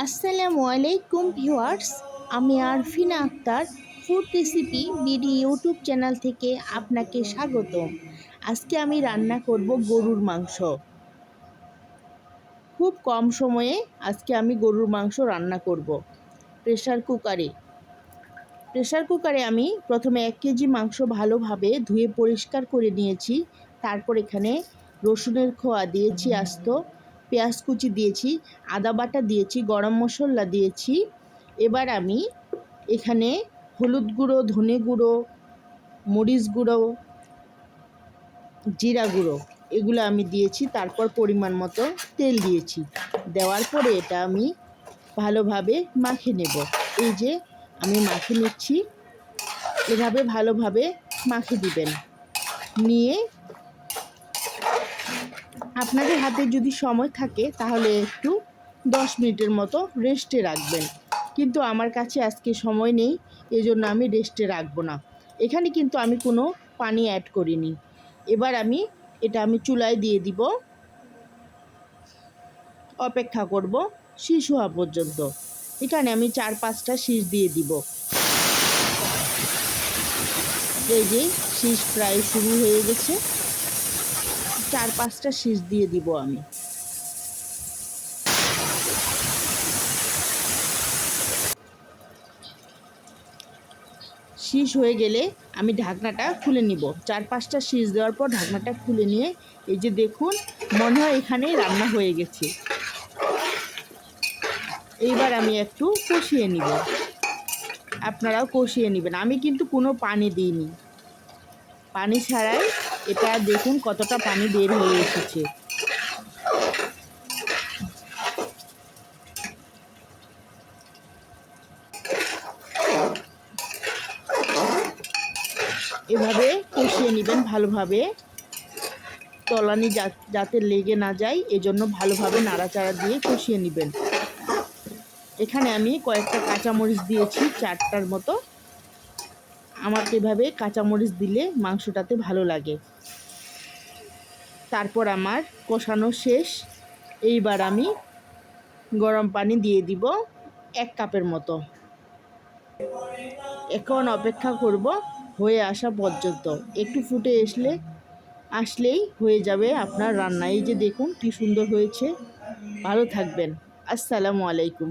আসসালামু আলাইকুম ভিউয়ার্স, আমি Arfina Akter food recipe BD YouTube channel থেকে আপনাকে স্বাগতম। আজকে আমি রান্না করব গরুর মাংস। খুব কম সময়ে আজকে আমি গরুর মাংস রান্না করব। প্রেসার কুকারে আমি প্রথমে 1 কেজি মাংস ভালোভাবে ধুয়ে পরিষ্কার করে নিয়েছি। তারপর এখানে রসুনের খোয়া দিয়েছি আস্ত, পেঁয়াজ কুচি দিয়েছি, আদা বাটা দিয়েছি, গরম মশলা দিয়েছি। এবার আমি এখানে হলুদ গুঁড়ো, ধনে গুঁড়ো, মরিচ গুঁড়ো, জিরা গুঁড়ো এগুলো আমি দিয়েছি। তারপর পরিমাণ মতো তেল দিয়েছি। দেওয়ার পরে এটা আমি ভালোভাবে মাখিয়ে নেব। এই যে আমি মাখিয়ে নিচ্ছি, এভাবে ভালোভাবে মাখিয়ে দিবেন। নিয়ে আপনাদের হাতে যদি সময় থাকে তাহলে একটু 10 মিনিটের মতো রেস্টে রাখবেন, কিন্তু আমার কাছে আজকে সময় নেই, এজন্য আমি রেস্টে রাখবো না। এখানে কিন্তু আমি কোনো পানি অ্যাড করিনি। এবার এটা চুলায় দিয়ে দিব, অপেক্ষা করব শীষ হওয়া পর্যন্ত। এখানে আমি 4-5টা শীষ দিয়ে দিব। এই যে শীষ প্রায় শুরু হয়ে গেছে, 4-5টা শীষ দিয়ে দিব আমি। শীষ হয়ে গেলে আমি ঢাকনাটা খুলে নিব। 4-5টা শীষ দেওয়ার পর ঢাকনাটা খুলে নিয়ে এই যে দেখুন, মনে হয় এখানেই রান্না হয়ে গেছে। এইবার আমি একটু কষিয়ে নিব, আপনারাও কষিয়ে নেবেন। আমি কিন্তু কোনো পানি দিইনি, পানি ছাড়াই এটা দেখুন কতটা পানি বের হয়ে এসেছে। এভাবে কষিয়ে নেবেন ভালোভাবে, তলানি যাতে লেগে না যায়, এজন্য ভালোভাবে নাড়াচাড়া দিয়ে কষিয়ে নেবেন। এখানে আমি কয়েকটা কাঁচামরিচ দিয়েছি, 4টার মতো। আমার এভাবে কাঁচামরিচ দিলে মাংসটাতে ভালো লাগে। তারপর আমার কষানো শেষ। এইবার আমি গরম পানি দিয়ে দিব 1 কাপের মতো। এখন অপেক্ষা করব হয়ে আসা পর্যন্ত। একটু ফুটে আসলেই হয়ে যাবে আপনার রান্না। এই যে দেখুন কি সুন্দর হয়েছে। ভালো থাকবেন। আসসালামু আলাইকুম।